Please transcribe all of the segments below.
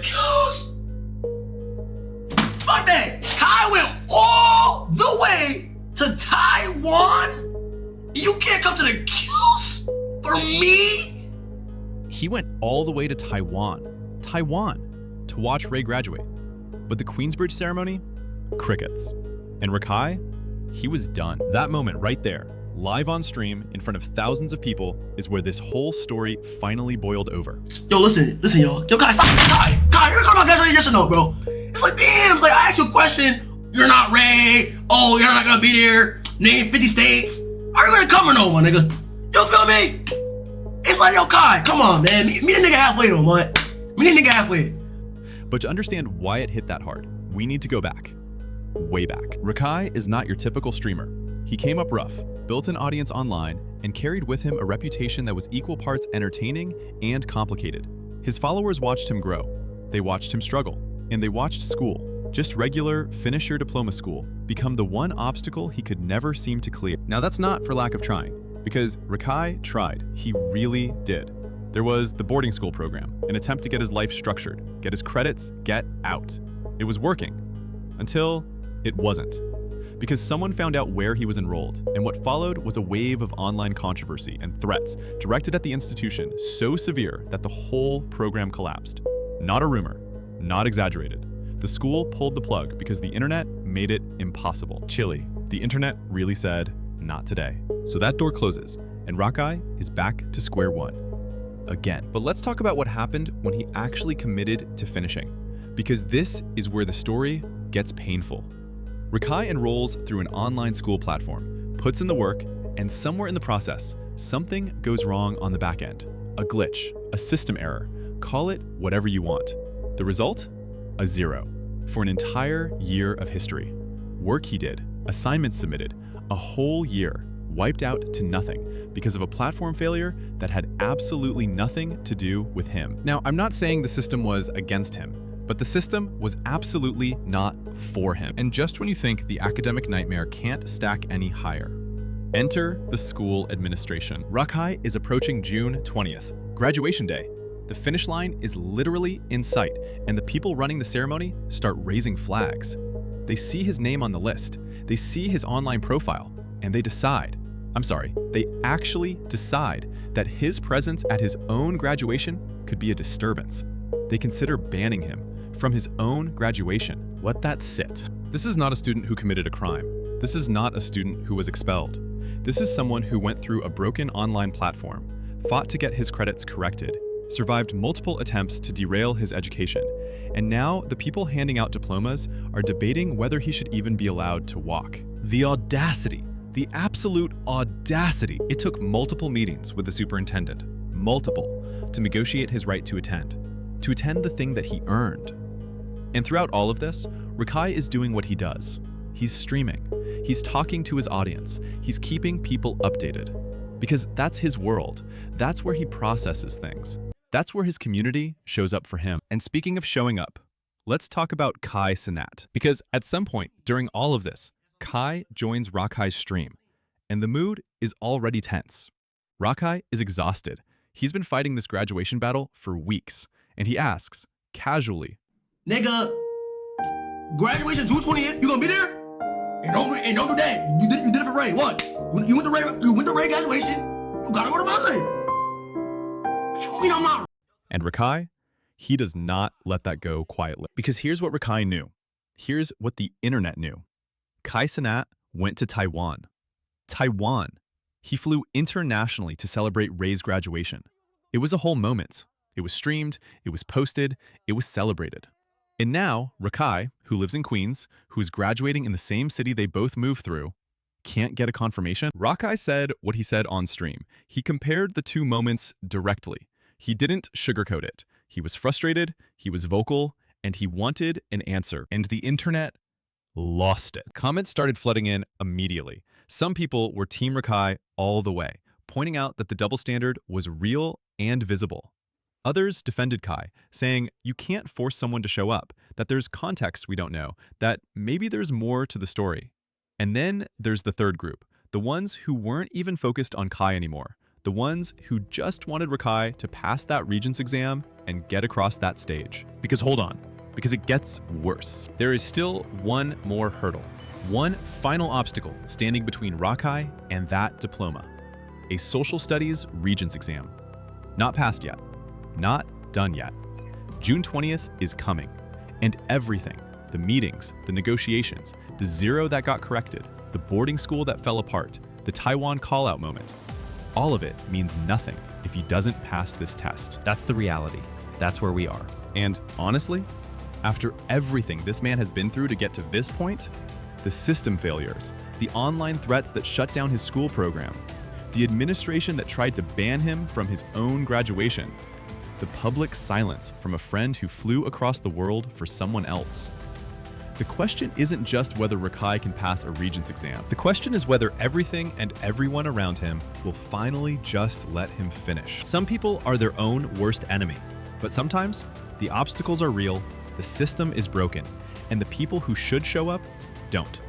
queues? Fuck that. Kai went all the way to Taiwan? You can't come to the queues for me? He went all the way to Taiwan, to watch Ray graduate. But the Queensbridge ceremony? Crickets. And Rakai? He was done. That moment right there, live on stream in front of thousands of people, is where this whole story finally boiled over. Yo, listen, y'all. Yo, guys, stop. Kai, you're coming on graduation, yes or no, bro? It's like, damn, it's like, I asked you a question. You're not Ray. Oh, you're not gonna be there. Name 50 states. Are you gonna come or no, my nigga? You feel me? It's like, yo, Kai, come on, man. Meet a nigga halfway, though, man. Meet a nigga halfway. But to understand why it hit that hard, we need to go back. Way back. Rakai is not your typical streamer. He came up rough, built an audience online, and carried with him a reputation that was equal parts entertaining and complicated. His followers watched him grow. They watched him struggle. And they watched school, just regular finish your diploma school, become the one obstacle he could never seem to clear. Now that's not for lack of trying, because Rakai tried. He really did. There was the boarding school program, an attempt to get his life structured, get his credits, get out. It was working. Until it wasn't. Because someone found out where he was enrolled, and what followed was a wave of online controversy and threats directed at the institution so severe that the whole program collapsed. Not a rumor, not exaggerated. The school pulled the plug because the internet made it impossible. Chilly, the internet really said, not today. So that door closes, and Rakai is back to square one. Again. But let's talk about what happened when he actually committed to finishing, because this is where the story gets painful. Rakai enrolls through an online school platform, puts in the work, and somewhere in the process, something goes wrong on the back end. A glitch, a system error, call it whatever you want. The result? A 0. For an entire year of history. Work he did, assignments submitted, a whole year wiped out to nothing because of a platform failure that had absolutely nothing to do with him. Now, I'm not saying the system was against him, but the system was absolutely not for him. And just when you think the academic nightmare can't stack any higher, enter the school administration. Rakai is approaching June 20th, graduation day. The finish line is literally in sight, and the people running the ceremony start raising flags. They see his name on the list, they see his online profile, and they actually decide that his presence at his own graduation could be a disturbance. They consider banning him from his own graduation. Let that sit. This is not a student who committed a crime. This is not a student who was expelled. This is someone who went through a broken online platform, fought to get his credits corrected, survived multiple attempts to derail his education, and now the people handing out diplomas are debating whether he should even be allowed to walk. The audacity, the absolute audacity. It took multiple meetings with the superintendent, multiple, to negotiate his right to attend the thing that he earned. And throughout all of this, Rakai is doing what he does. He's streaming, he's talking to his audience, he's keeping people updated. Because that's his world, that's where he processes things. That's where his community shows up for him. And speaking of showing up, let's talk about Kai Cenat. Because at some point during all of this, Kai joins Rakai's stream, and the mood is already tense. Rakai is exhausted. He's been fighting this graduation battle for weeks, and he asks, casually, Nigga, graduation June 20th, you gonna be there? And don't do that. You did it for Ray. What? You went to Ray graduation, you gotta go to mine. What you mean I'm not? And Rakai, he does not let that go quietly. Because here's what Rakai knew. Here's what the internet knew. Kai Cenat went to Taiwan. He flew internationally to celebrate Ray's graduation. It was a whole moment. It was streamed, it was posted, it was celebrated. And now, Rakai, who lives in Queens, who's graduating in the same city they both moved through, can't get a confirmation. Rakai said what he said on stream. He compared the two moments directly. He didn't sugarcoat it. He was frustrated, he was vocal, and he wanted an answer. And the internet lost it. Comments started flooding in immediately. Some people were Team Rakai all the way, pointing out that the double standard was real and visible. Others defended Kai, saying you can't force someone to show up, that there's context we don't know, that maybe there's more to the story. And then there's the third group, the ones who weren't even focused on Kai anymore, the ones who just wanted Rakai to pass that Regents exam and get across that stage. Because hold on, because it gets worse. There is still one more hurdle, one final obstacle standing between Rakai and that diploma. A social studies Regents exam. Not passed yet, not done yet. June 20th is coming, and everything, the meetings, the negotiations, the zero that got corrected, the boarding school that fell apart, the Taiwan call-out moment, all of it means nothing if he doesn't pass this test. That's the reality. That's where we are. And honestly, after everything this man has been through to get to this point, the system failures, the online threats that shut down his school program, the administration that tried to ban him from his own graduation, the public silence from a friend who flew across the world for someone else. The question isn't just whether Rakai can pass a Regents exam. The question is whether everything and everyone around him will finally just let him finish. Some people are their own worst enemy, but sometimes the obstacles are real, the system is broken, and the people who should show up don't.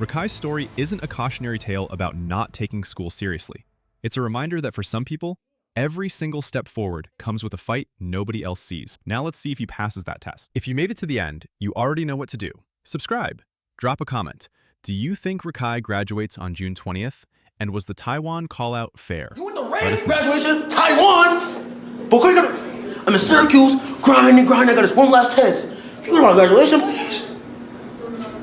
Rakai's story isn't a cautionary tale about not taking school seriously. It's a reminder that for some people, every single step forward comes with a fight nobody else sees. Now let's see if he passes that test. If you made it to the end, you already know what to do. Subscribe, drop a comment. Do you think Rakai graduates on June 20th? And was the Taiwan call-out fair? You went to Regents graduation, Taiwan. But I'm in Syracuse, grinding. I got this one last test. You go to my graduation, please?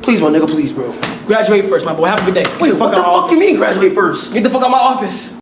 Please, my nigga, please, bro. Graduate first, my boy. Have a good day. Wait, what the fuck you mean graduate first? Get the fuck out of my office.